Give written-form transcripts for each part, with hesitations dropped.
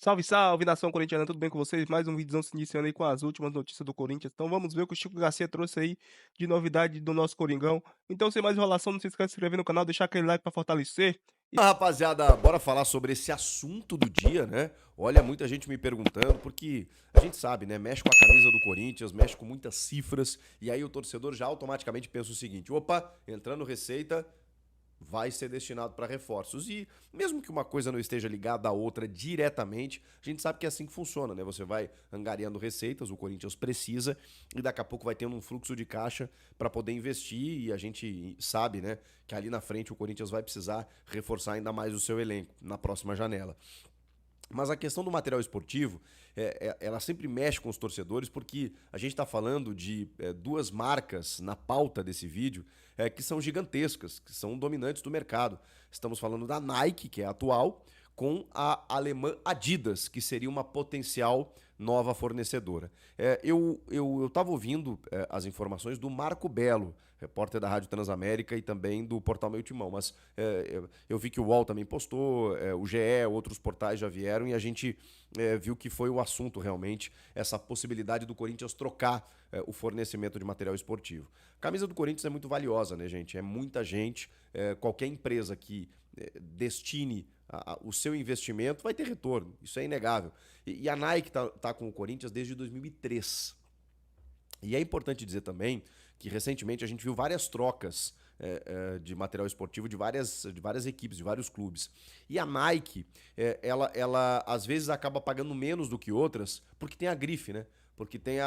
Salve, salve, nação corintiana, tudo bem com vocês? Mais um vídeozão se iniciando aí com as últimas notícias do Corinthians. Então vamos ver o que o Chico Garcia trouxe aí de novidade do nosso Coringão. Então, sem mais enrolação, não se esqueça de se inscrever no canal, deixar aquele like pra fortalecer. Rapaziada, bora falar sobre esse assunto do dia, né? Olha, muita gente me perguntando, porque a gente sabe, né? Mexe com a camisa do Corinthians, mexe com muitas cifras, e aí o torcedor já automaticamente pensa o seguinte: opa, entrando receita, vai ser destinado para reforços. E mesmo que uma coisa não esteja ligada à outra diretamente, a gente sabe que é assim que funciona, né? Você vai angariando receitas, o Corinthians precisa, e daqui a pouco vai tendo um fluxo de caixa para poder investir, e a gente sabe, né, que ali na frente o Corinthians vai precisar reforçar ainda mais o seu elenco na próxima janela. Mas a questão do material esportivo, ela sempre mexe com os torcedores, porque a gente está falando de duas marcas na pauta desse vídeo que são gigantescas, que são dominantes do mercado. Estamos falando da Nike, que é a atual, com a alemã Adidas, que seria uma potencial nova fornecedora. Eu estava ouvindo as informações do Marco Belo, repórter da Rádio Transamérica e também do Portal Meu Timão, mas eu vi que o UOL também postou, o GE, outros portais já vieram e a gente viu que foi o assunto realmente, essa possibilidade do Corinthians trocar o fornecimento de material esportivo. A camisa do Corinthians é muito valiosa, né, gente? É muita gente, qualquer empresa que destine o seu investimento vai ter retorno, isso é inegável. E a Nike tá com o Corinthians desde 2003. E é importante dizer também que recentemente a gente viu várias trocas de material esportivo de várias equipes, de vários clubes. E a Nike, ela às vezes acaba pagando menos do que outras porque tem a grife, né? Porque tem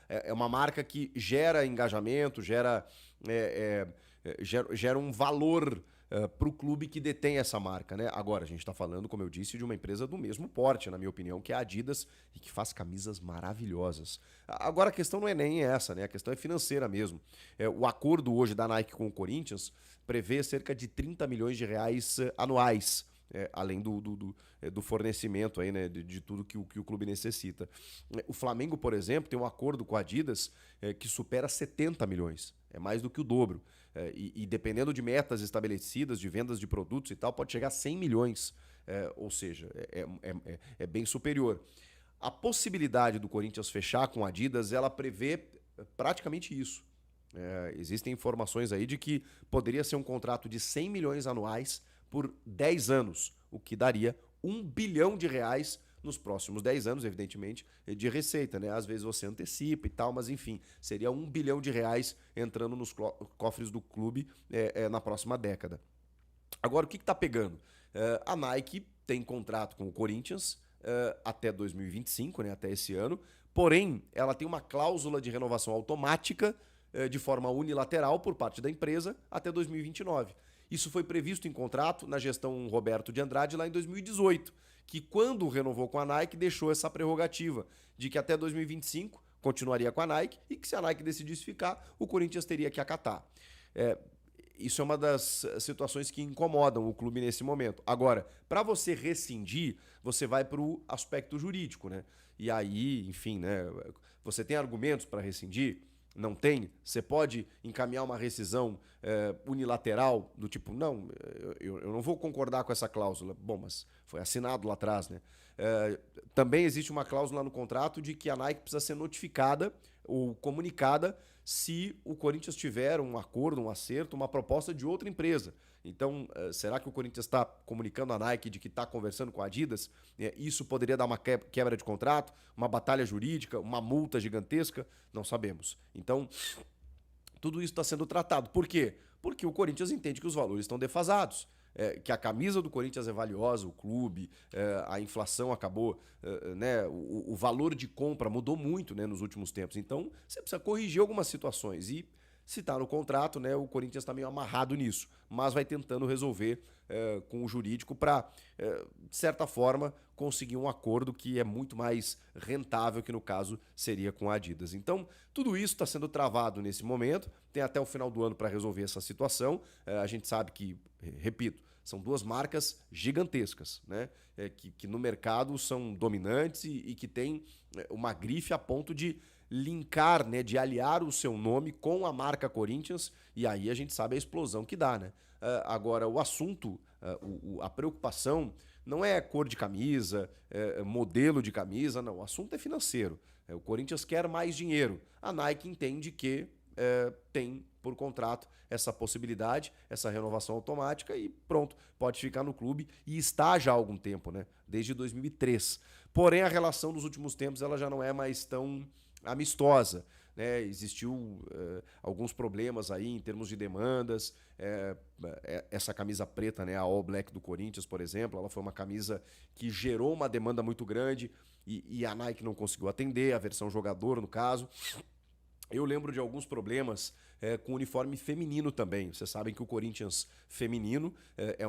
é uma marca que gera engajamento, gera um valor para o clube que detém essa marca, né? Agora, a gente está falando, como eu disse, de uma empresa do mesmo porte, na minha opinião, que é a Adidas e que faz camisas maravilhosas. Agora, a questão não é nem essa, né? A questão é financeira mesmo. O acordo hoje da Nike com o Corinthians prevê cerca de 30 milhões de reais anuais. Além do fornecimento aí, né, de tudo que o clube necessita. O Flamengo, por exemplo, tem um acordo com a Adidas que supera 70 milhões. É mais do que o dobro. E dependendo de metas estabelecidas, de vendas de produtos e tal, pode chegar a 100 milhões. Ou seja, é bem superior. A possibilidade do Corinthians fechar com a Adidas, ela prevê praticamente isso. Existem informações aí de que poderia ser um contrato de 100 milhões anuais por 10 anos, o que daria 1 bilhão de reais nos próximos 10 anos, evidentemente, de receita, né? Às vezes você antecipa e tal, mas enfim, seria 1 bilhão de reais entrando nos cofres do clube na próxima década. Agora, o que está pegando? A Nike tem contrato com o Corinthians até 2025, né, até esse ano, porém, ela tem uma cláusula de renovação automática de forma unilateral por parte da empresa até 2029. Isso foi previsto em contrato na gestão Roberto de Andrade lá em 2018, que quando renovou com a Nike deixou essa prerrogativa de que até 2025 continuaria com a Nike e que se a Nike decidisse ficar, o Corinthians teria que acatar. É, Isso é uma das situações que incomodam o clube nesse momento. Agora, para você rescindir, você vai para o aspecto jurídico, né? E aí, enfim, né? Você tem argumentos para rescindir? Não tem? Você pode encaminhar uma rescisão unilateral do tipo, não, eu não vou concordar com essa cláusula. Bom, mas foi assinado lá atrás, né? Também existe uma cláusula no contrato de que a Nike precisa ser notificada ou comunicada se o Corinthians tiver um acordo, um acerto, uma proposta de outra empresa. Então, será que o Corinthians está comunicando a Nike de que está conversando com a Adidas? Isso poderia dar uma quebra de contrato, uma batalha jurídica, uma multa gigantesca? Não sabemos. Então, tudo isso está sendo tratado. Por quê? Porque o Corinthians entende que os valores estão defasados. Que a camisa do Corinthians é valiosa, o clube, a inflação acabou, né, o valor de compra mudou muito, né, nos últimos tempos. Então, você precisa corrigir algumas situações. E se está no contrato, né, o Corinthians está meio amarrado nisso, mas vai tentando resolver com o jurídico para, de certa forma, conseguir um acordo que é muito mais rentável, que no caso seria com a Adidas. Então, tudo isso está sendo travado nesse momento, tem até o final do ano para resolver essa situação. A gente sabe que, repito, são duas marcas gigantescas, né? Que no mercado são dominantes e que têm uma grife a ponto de linkar, né, de aliar o seu nome com a marca Corinthians, e aí a gente sabe a explosão que dá, né? Agora, o assunto, a preocupação não é cor de camisa, modelo de camisa, não. O assunto é financeiro. O Corinthians quer mais dinheiro. A Nike entende que tem por contrato essa possibilidade, essa renovação automática e pronto, pode ficar no clube e está já há algum tempo, né? Desde 2003. Porém, a relação dos últimos tempos ela já não é mais tão amistosa. Né? Existiu alguns problemas aí em termos de demandas. Essa camisa preta, né, a All Black do Corinthians, por exemplo, ela foi uma camisa que gerou uma demanda muito grande e a Nike não conseguiu atender, a versão jogador, no caso. Eu lembro de alguns problemas com o uniforme feminino também. Vocês sabem que o Corinthians feminino é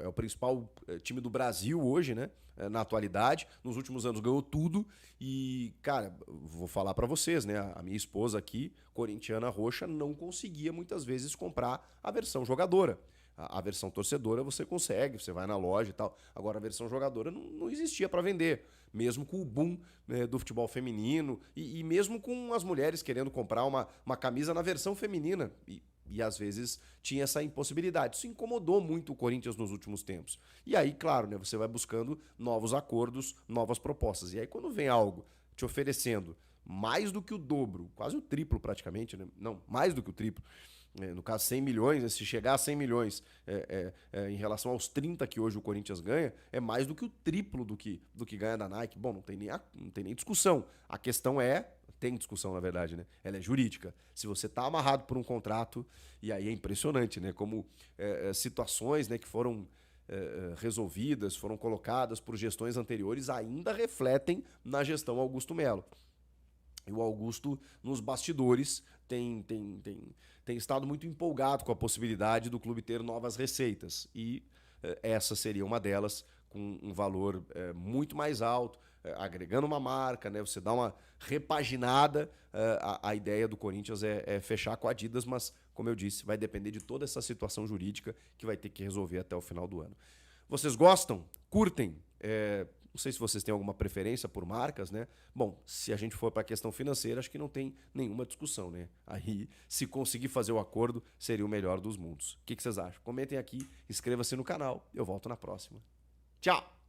o principal time do Brasil hoje, né? Na atualidade. Nos últimos anos ganhou tudo. E, cara, vou falar pra vocês, né? A minha esposa aqui, corintiana roxa, não conseguia muitas vezes comprar a versão jogadora. A versão torcedora você consegue, você vai na loja e tal. Agora a versão jogadora não existia para vender. Mesmo com o boom, né, do futebol feminino e mesmo com as mulheres querendo comprar uma camisa na versão feminina. E às vezes tinha essa impossibilidade. Isso incomodou muito o Corinthians nos últimos tempos. E aí, claro, né, você vai buscando novos acordos, novas propostas. E aí quando vem algo te oferecendo mais do que o dobro, quase o triplo praticamente, né? Não, mais do que o triplo, no caso 100 milhões, né? Se chegar a 100 milhões em relação aos 30 que hoje o Corinthians ganha, é mais do que o triplo do que ganha da Nike. Bom, não tem nem discussão. A questão tem discussão na verdade, né? Ela é jurídica. Se você está amarrado por um contrato, e aí é impressionante, né? Como situações, né, que foram resolvidas, foram colocadas por gestões anteriores, ainda refletem na gestão Augusto Melo. E o Augusto, nos bastidores, tem estado muito empolgado com a possibilidade do clube ter novas receitas. E essa seria uma delas, com um valor muito mais alto, agregando uma marca, né? Você dá uma repaginada. A ideia do Corinthians é fechar com a Adidas, mas, como eu disse, vai depender de toda essa situação jurídica que vai ter que resolver até o final do ano. Vocês gostam? Curtem? Não sei se vocês têm alguma preferência por marcas, né? Bom, se a gente for para a questão financeira, acho que não tem nenhuma discussão, né? Aí, se conseguir fazer o acordo, seria o melhor dos mundos. O que vocês acham? Comentem aqui, inscreva-se no canal. Eu volto na próxima. Tchau!